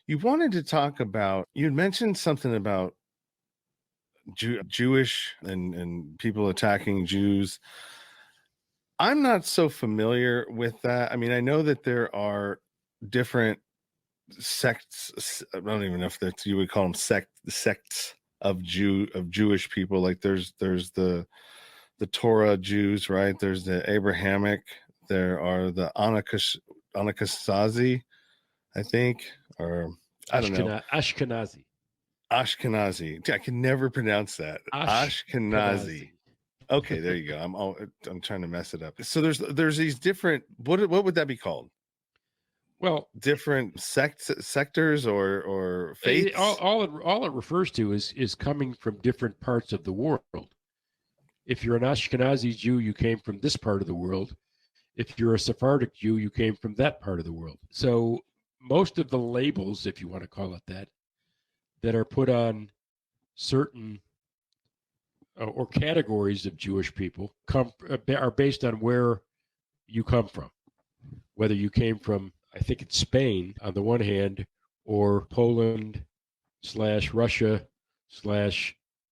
You wanted to talk about, you mentioned something about Jewish and people attacking Jews. I'm not so familiar with that. I mean, I know that there are different sects. I don't even know if that's you would call them sects of Jewish people. Like there's the Torah Jews, right? There's the Abrahamic. There are the Anakasazi, I think, or I don't know. Ashkenazi. Ashkenazi. I can never pronounce that. Ashkenazi. Ashkenazi. Okay, there you go. I'm trying to mess it up. So there's these different, what would that be called? Well, Different sectors or faiths? all it refers to is coming from different parts of the world. If you're an Ashkenazi Jew, you came from this part of the world. If you're a Sephardic Jew, you came from that part of the world. So most of the labels, if you want to call it that are put on certain or categories of Jewish people are based on where you come from. Whether you came from, I think it's Spain on the one hand, or Poland / Russia /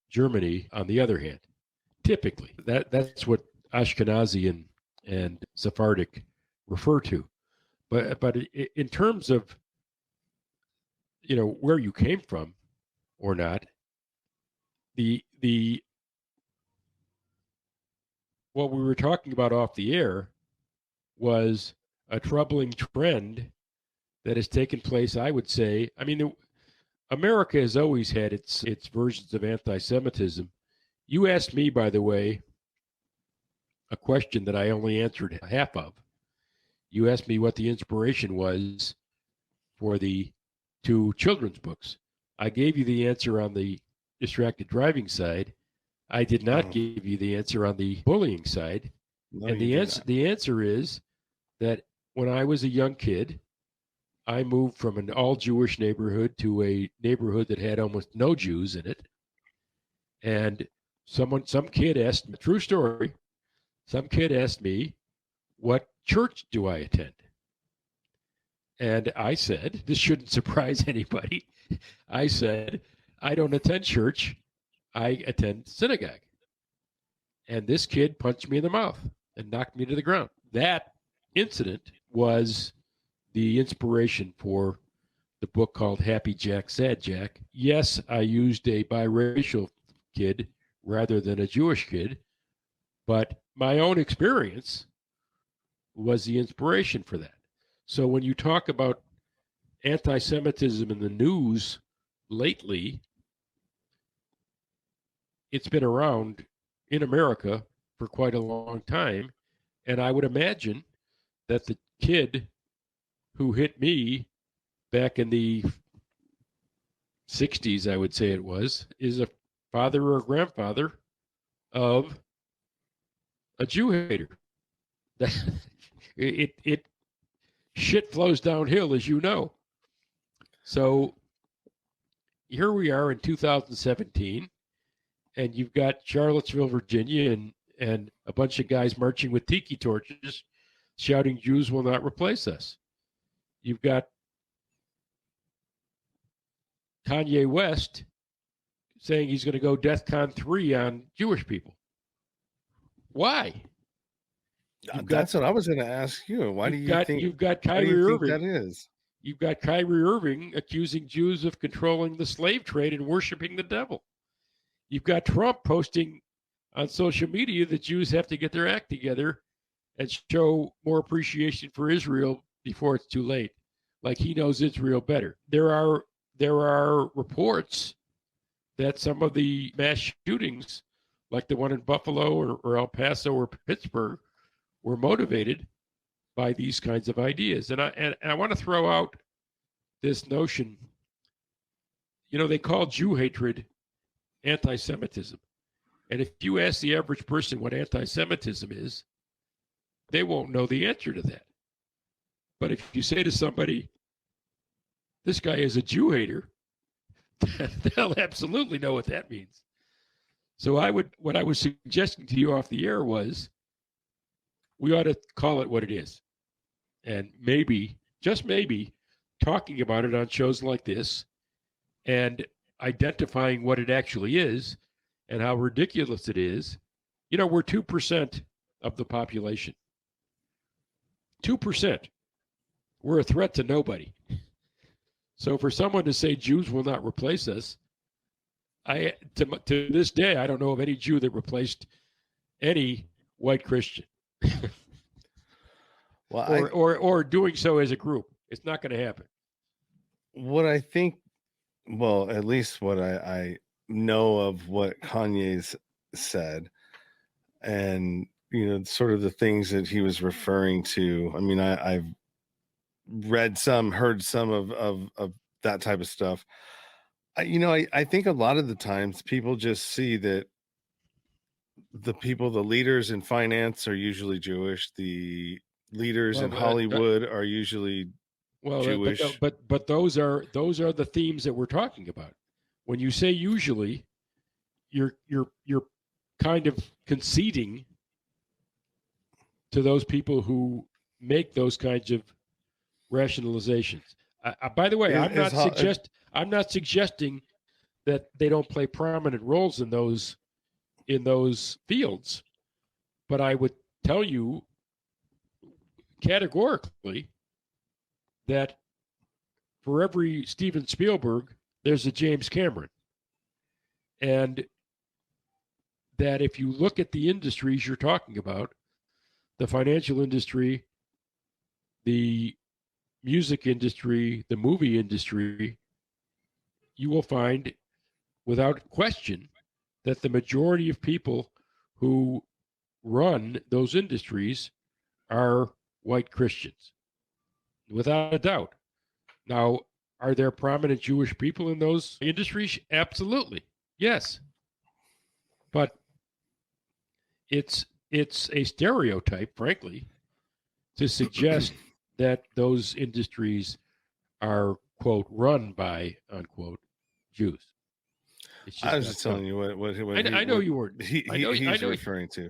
Germany on the other hand. Typically, that's what Ashkenazi and Sephardic refer to. But in terms of where you came from or not, the what we were talking about off the air was a troubling trend that has taken place, I would say. I mean, America has always had its versions of anti-Semitism. You asked me, by the way, a question that I only answered half of. You asked me what the inspiration was for the 2 children's books. I gave you the answer on the distracted driving side. I did not give you the answer on the bullying side. No, and the answer is that when I was a young kid, I moved from an all-Jewish neighborhood to a neighborhood that had almost no Jews in it. And some kid asked me, true story, some kid asked me, what church do I attend? And I said, this shouldn't surprise anybody. I said, I don't attend church. I attend synagogue. And this kid punched me in the mouth and knocked me to the ground. That incident was the inspiration for the book called Happy Jack, Sad Jack. Yes, I used a biracial kid rather than a Jewish kid, but my own experience was the inspiration for that. So when you talk about anti-Semitism in the news lately, it's been around in America for quite a long time. And I would imagine that the kid who hit me back in the 60s, I would say it was, is a father or a grandfather of a Jew hater. It shit flows downhill, as you know. So here we are in 2017, and you've got Charlottesville, Virginia, and a bunch of guys marching with tiki torches, shouting, "Jews will not replace us." You've got Kanye West saying he's going to go DEFCON 3 on Jewish people. Why? That's what I was going to ask you. Why do you think? You've got Kyrie Irving. That is. You've got Kyrie Irving accusing Jews of controlling the slave trade and worshiping the devil. You've got Trump posting on social media that Jews have to get their act together and show more appreciation for Israel before it's too late, like he knows Israel better. There are reports that some of the mass shootings, like the one in Buffalo or El Paso or Pittsburgh, were motivated by these kinds of ideas. And I want to throw out this notion. They call Jew hatred anti-Semitism. And if you ask the average person what anti-Semitism is, they won't know the answer to that. But if you say to somebody, this guy is a Jew hater, they'll absolutely know what that means. So what I was suggesting to you off the air was, we ought to call it what it is. And maybe, just maybe, talking about it on shows like this and identifying what it actually is and how ridiculous it is. You know, we're 2% of the population. 2%. We're a threat to nobody. So for someone to say Jews will not replace us, to this day, I don't know of any Jew that replaced any white Christian. Well, or doing so as a group. It's not going to happen. what I think, well, at least what I know of what Kanye's said, and sort of the things that he was referring to. I mean, I've read some, heard some of that type of stuff. I think a lot of the times people just see that the leaders in finance are usually Jewish. The leaders in Hollywood are usually Jewish. But those are the themes that we're talking about. When you say usually, you're kind of conceding to those people who make those kinds of rationalizations. By the way, I'm not suggesting that they don't play prominent roles in those fields, but I would tell you categorically that for every Steven Spielberg, there's a James Cameron, and that if you look at the industries you're talking about, the financial industry, the music industry, the movie industry, you will find without question that the majority of people who run those industries are white Christians, without a doubt. Now, are there prominent Jewish people in those industries? Absolutely, yes. But it's a stereotype, frankly, to suggest that those industries are, quote, run by, unquote, Jews. I was just telling you what I know you weren't. He's referring to.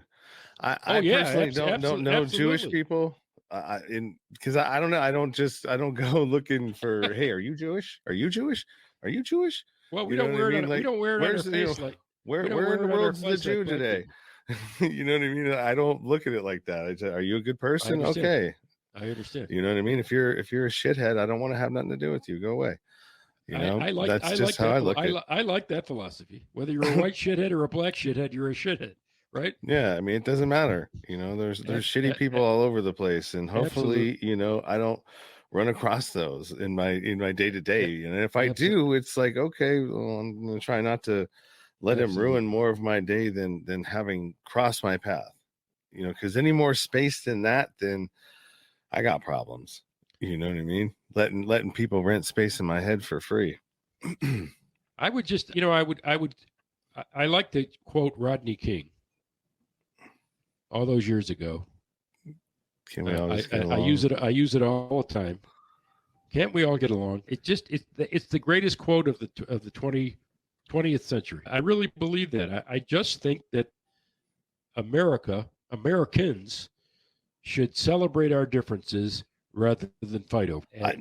I personally don't know Jewish people. Because I don't know. I don't go looking for. Hey, are you Jewish? Are you Jewish? Are you Jewish? Well, we don't wear it. We don't wear it on our face. Where in the world's the Jew today? You know what I mean? I don't look at it like that. I say, are you a good person? Okay, I understand. You know what I mean? If you're a shithead, I don't want to have nothing to do with you. Go away. That's just how I look at it. I like that philosophy. Whether you're a white shithead or a black shithead, you're a shithead, right? Yeah, I mean, it doesn't matter. There's shitty people all over the place, and hopefully, I don't run across those in my day to day. And if I do, it's like, okay, well, I'm gonna try not to let him ruin more of my day than having crossed my path. Because any more space than that, then I got problems. You know what I mean? Letting people rent space in my head for free. I would just, I like to quote Rodney King all those years ago. Can we always get along? I use it all the time. Can't we all get along? It's the greatest quote of the 20th century. I really believe that. I just think that Americans should celebrate our differences rather than fight over.